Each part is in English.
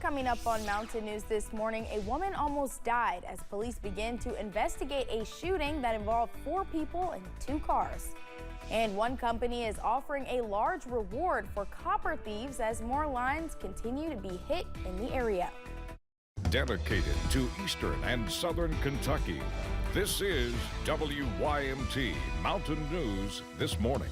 Coming up on Mountain News this morning, a woman almost died as police begin to investigate a shooting that involved 4 people and 2 cars. And one company is offering a large reward for copper thieves as more lines continue to be hit in the area. Dedicated to Eastern and Southern Kentucky, this is WYMT Mountain News This Morning.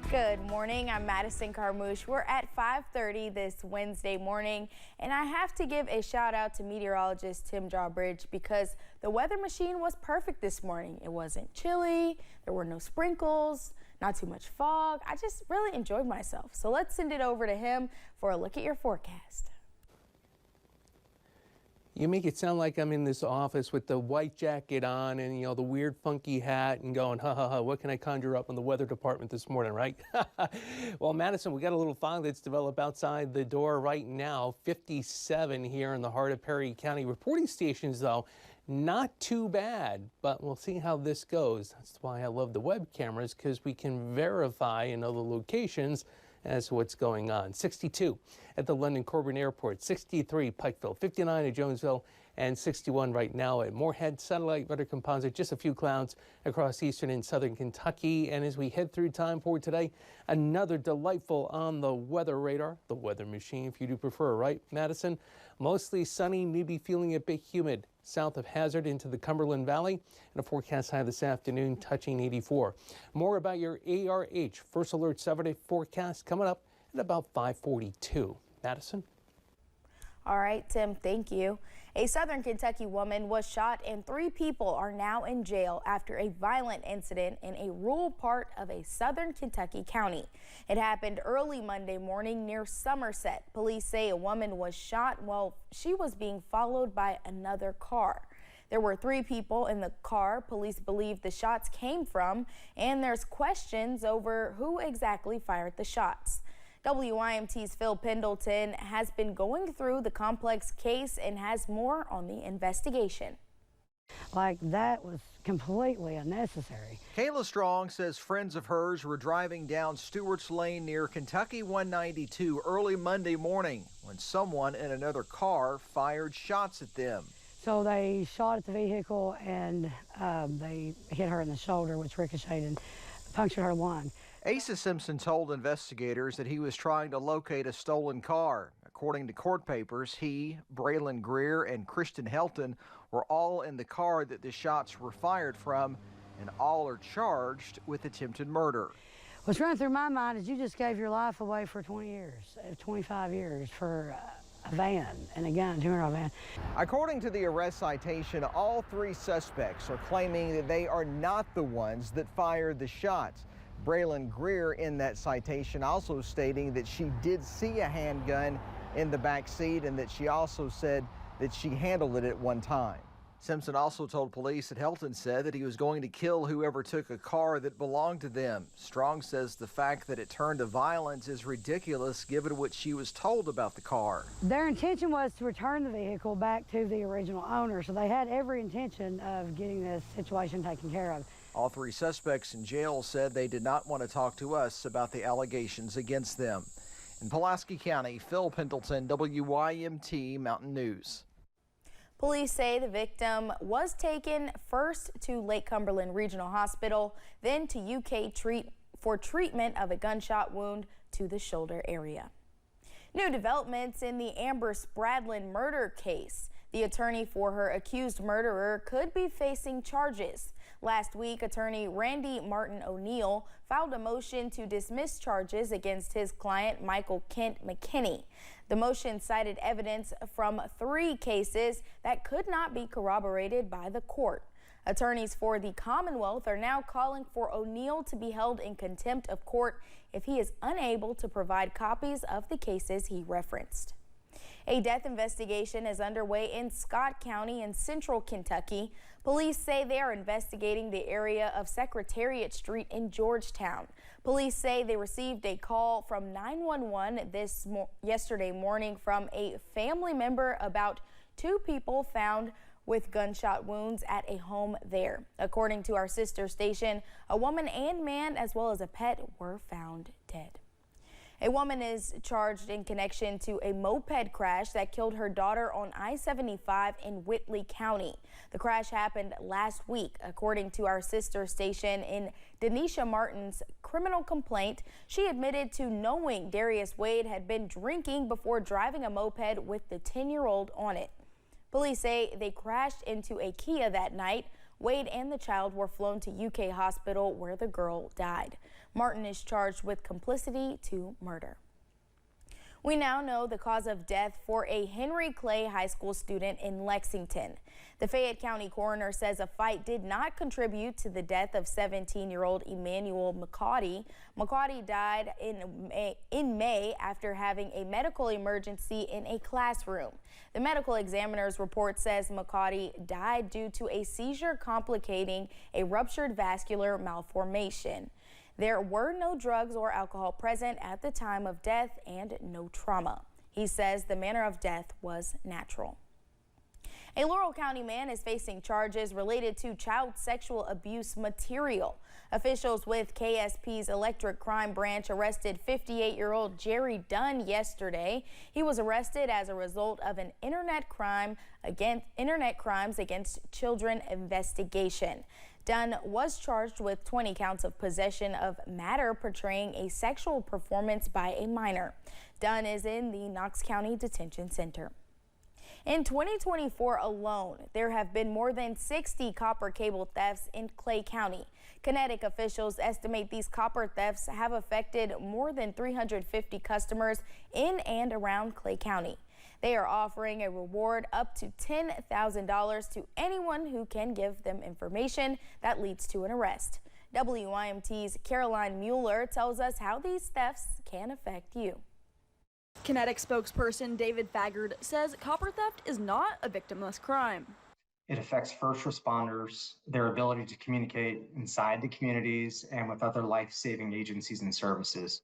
Good morning, I'm Madison Carmouche. We're at 5:30 this Wednesday morning, and I have to give a shout out to meteorologist Tim Drawbridge because the weather machine was perfect this morning. It wasn't chilly, there were no sprinkles, not too much fog. I just really enjoyed myself. So let's send it over to him for a look at your forecast. You make it sound like I'm in this office with the white jacket on and, the weird funky hat and going, ha, ha, ha, what can I conjure up in the weather department this morning, right? Well, Madison, we got a little fog that's developed outside the door right now, 57 here in the heart of Perry County. Reporting stations, though, not too bad, but we'll see how this goes. That's why I love the web cameras, because we can verify in other locations as to what's going on. 62 at the London Corbin Airport, 63 Pikeville, 59 at Jonesville, and 61 right now at Moorhead. Satellite weather composite, just a few clouds across eastern and southern Kentucky. And as we head through time for today, another delightful on the weather radar, the weather machine if you do prefer, right, Madison? Mostly sunny, maybe feeling a bit humid south of Hazard into the Cumberland Valley, and a forecast high this afternoon touching 84. More about your ARH First Alert 7-day forecast coming up at about 5:42. Madison? All right, Tim, thank you. A Southern Kentucky woman was shot and 3 people are now in jail after a violent incident in a rural part of a Southern Kentucky county. It happened early Monday morning near Somerset. Police say a woman was shot while she was being followed by another car. There were 3 people in the car police believe the shots came from, and there's questions over who exactly fired the shots. WYMT's Phil Pendleton has been going through the complex case and has more on the investigation. Like, that was completely unnecessary. Kayla Strong says friends of hers were driving down Stewart's Lane near Kentucky 192 early Monday morning when someone in another car fired shots at them. So they shot at the vehicle and they hit her in the shoulder, which ricocheted and punctured her lung. Asa Simpson told investigators that he was trying to locate a stolen car. According to court papers, he, Braylon Greer, and Kristen Helton were all in the car that the shots were fired from, and all are charged with attempted murder. What's running through my mind is you just gave your life away for 20 years, 25 years for a van and a gun, a $200 van. According to the arrest citation, all 3 suspects are claiming that they are not the ones that fired the shots. Braylon Greer in that citation also stating that she did see a handgun in the back seat and that she also said that she handled it at one time. Simpson also told police that Helton said that he was going to kill whoever took a car that belonged to them. Strong says the fact that it turned to violence is ridiculous given what she was told about the car. Their intention was to return the vehicle back to the original owner, so they had every intention of getting this situation taken care of. All 3 suspects in jail said they did not want to talk to us about the allegations against them. In Pulaski County, Phil Pendleton, WYMT Mountain News. Police say the victim was taken first to Lake Cumberland Regional Hospital, then to UK for treatment of a gunshot wound to the shoulder area. New developments in the Amber Spradlin murder case. The attorney for her accused murderer could be facing charges. Last week, attorney Randy Martin O'Neill filed a motion to dismiss charges against his client, Michael Kent McKinney. The motion cited evidence from 3 cases that could not be corroborated by the court. Attorneys for the Commonwealth are now calling for O'Neill to be held in contempt of court if he is unable to provide copies of the cases he referenced. A death investigation is underway in Scott County in central Kentucky. Police say they are investigating the area of Secretariat Street in Georgetown. Police say they received a call from 911 yesterday morning from a family member about 2 people found with gunshot wounds at a home there. According to our sister station, a woman and man as well as a pet were found dead. A woman is charged in connection to a moped crash that killed her daughter on I-75 in Whitley County. The crash happened last week. According to our sister station, in Denisha Martin's criminal complaint, she admitted to knowing Darius Wade had been drinking before driving a moped with the 10-year-old on it. Police say they crashed into a Kia that night. Wade and the child were flown to UK hospital where the girl died. Martin is charged with complicity to murder. We now know the cause of death for a Henry Clay High School student in Lexington. The Fayette County coroner says a fight did not contribute to the death of 17-year-old Emmanuel McCauty. McCauty died in May after having a medical emergency in a classroom. The medical examiner's report says McCauty died due to a seizure complicating a ruptured vascular malformation. There were no drugs or alcohol present at the time of death and no trauma. He says the manner of death was natural. A Laurel County man is facing charges related to child sexual abuse material. Officials with KSP's Electric Crime Branch arrested 58-year-old Jerry Dunn yesterday. He was arrested as a result of an internet crimes against children investigation. Dunn was charged with 20 counts of possession of matter portraying a sexual performance by a minor. Dunn is in the Knox County Detention Center. In 2024 alone, there have been more than 60 copper cable thefts in Clay County. Kinetic officials estimate these copper thefts have affected more than 350 customers in and around Clay County. They are offering a reward up to $10,000 to anyone who can give them information that leads to an arrest. WYMT's Caroline Mueller tells us how these thefts can affect you. Kinetic spokesperson David Faggard says copper theft is not a victimless crime. It affects first responders, their ability to communicate inside the communities and with other life-saving agencies and services.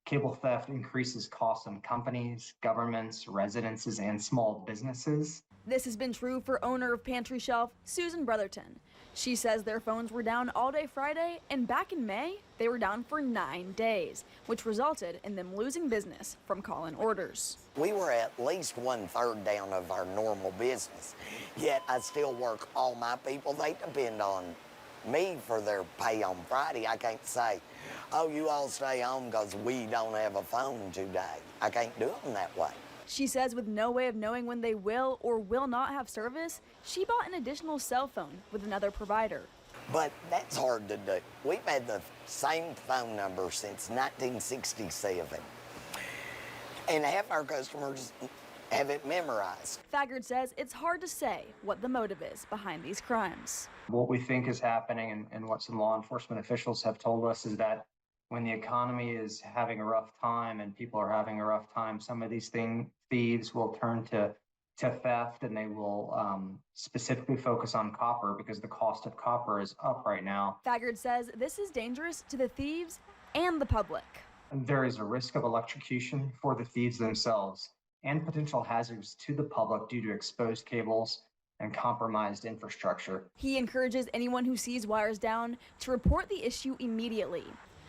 Cable theft increases costs on companies, governments, residences, and small businesses. This has been true for owner of Pantry Shelf, Susan Brotherton. She says their phones were down all day Friday, and back in May, they were down for 9 days, which resulted in them losing business from call-in orders. We were at least 1/3 down of our normal business, yet I still work all my people. They depend on me for their pay on Friday. I can't say, oh, you all stay home because we don't have a phone today. I can't do them that way. She says with no way of knowing when they will or will not have service, she bought an additional cell phone with another provider. But that's hard to do. We've had the same phone number since 1967. And half our customers have it memorized. Faggard says it's hard to say what the motive is behind these crimes. What we think is happening and what some law enforcement officials have told us is that when the economy is having a rough time and people are having a rough time, some of these thieves will turn to theft, and they will specifically focus on copper because the cost of copper is up right now. Faggard says this is dangerous to the thieves and the public. There is a risk of electrocution for the thieves themselves and potential hazards to the public due to exposed cables and compromised infrastructure. He encourages anyone who sees wires down to report the issue immediately.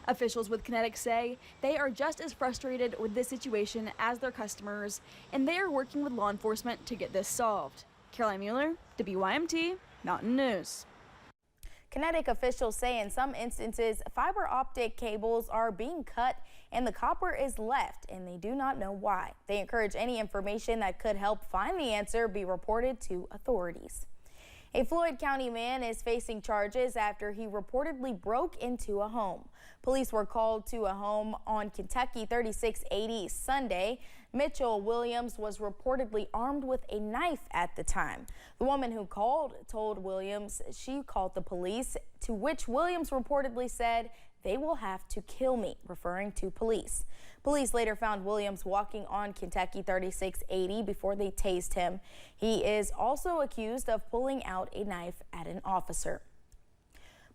Officials with Kinetic say they are just as frustrated with this situation as their customers, and they are working with law enforcement to get this solved. Caroline Mueller, WYMT, Mountain News. Kinetic officials say in some instances, fiber optic cables are being cut and the copper is left, and they do not know why. They encourage any information that could help find the answer be reported to authorities. A Floyd County man is facing charges after he reportedly broke into a home. Police were called to a home on Kentucky 3680 Sunday. Mitchell Williams was reportedly armed with a knife at the time. The woman who called told Williams she called the police, to which Williams reportedly said, "They will have to kill me," referring to police. Police later found Williams walking on Kentucky 3680 before they tased him. He is also accused of pulling out a knife at an officer.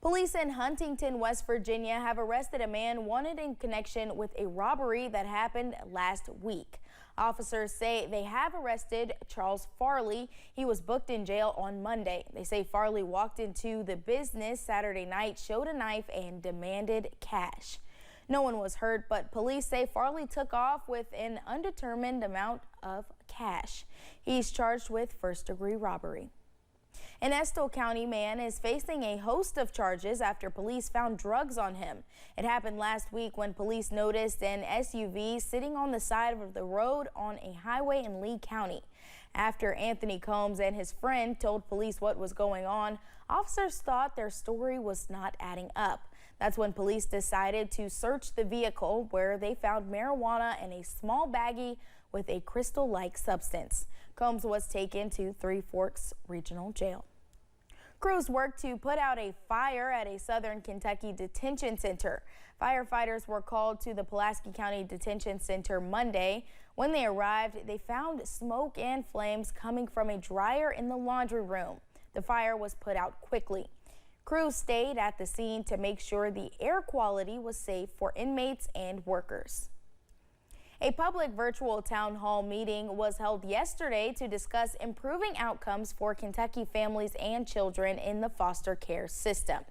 Police in Huntington, West Virginia have arrested a man wanted in connection with a robbery that happened last week. Officers say they have arrested Charles Farley. He was booked in jail on Monday. They say Farley walked into the business Saturday night, showed a knife, and demanded cash. No one was hurt, but police say Farley took off with an undetermined amount of cash. He's charged with first-degree robbery. An Estill County man is facing a host of charges after police found drugs on him. It happened last week when police noticed an SUV sitting on the side of the road on a highway in Lee County. After Anthony Combs and his friend told police what was going on, officers thought their story was not adding up. That's when police decided to search the vehicle, where they found marijuana and a small baggie with a crystal-like substance. Combs was taken to Three Forks Regional Jail. Crews worked to put out a fire at a Southern Kentucky detention center. Firefighters were called to the Pulaski County Detention Center Monday. When they arrived, they found smoke and flames coming from a dryer in the laundry room. The fire was put out quickly. Crews stayed at the scene to make sure the air quality was safe for inmates and workers. A public virtual town hall meeting was held yesterday to discuss improving outcomes for Kentucky families and children in the foster care system.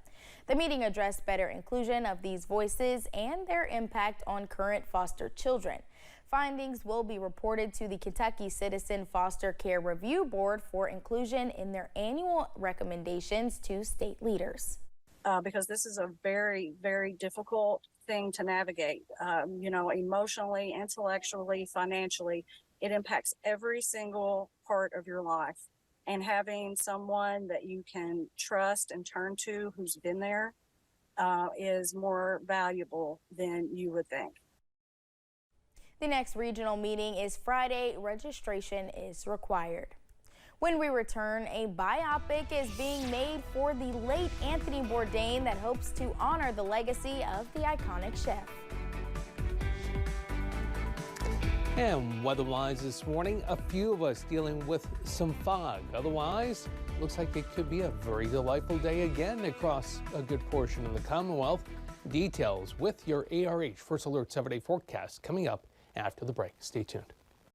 The meeting addressed better inclusion of these voices and their impact on current foster children. Findings will be reported to the Kentucky Citizen Foster Care Review Board for inclusion in their annual recommendations to state leaders. Because this is a very, very difficult thing to navigate, emotionally, intellectually, financially. It impacts every single part of your life. And having someone that you can trust and turn to who's been there is more valuable than you would think. The next regional meeting is Friday. Registration is required. When we return, a biopic is being made for the late Anthony Bourdain that hopes to honor the legacy of the iconic chef. And weather-wise this morning, a few of us dealing with some fog. Otherwise, looks like it could be a very delightful day again across a good portion of the Commonwealth. Details with your ARH First Alert 7-day forecast coming up after the break. Stay tuned.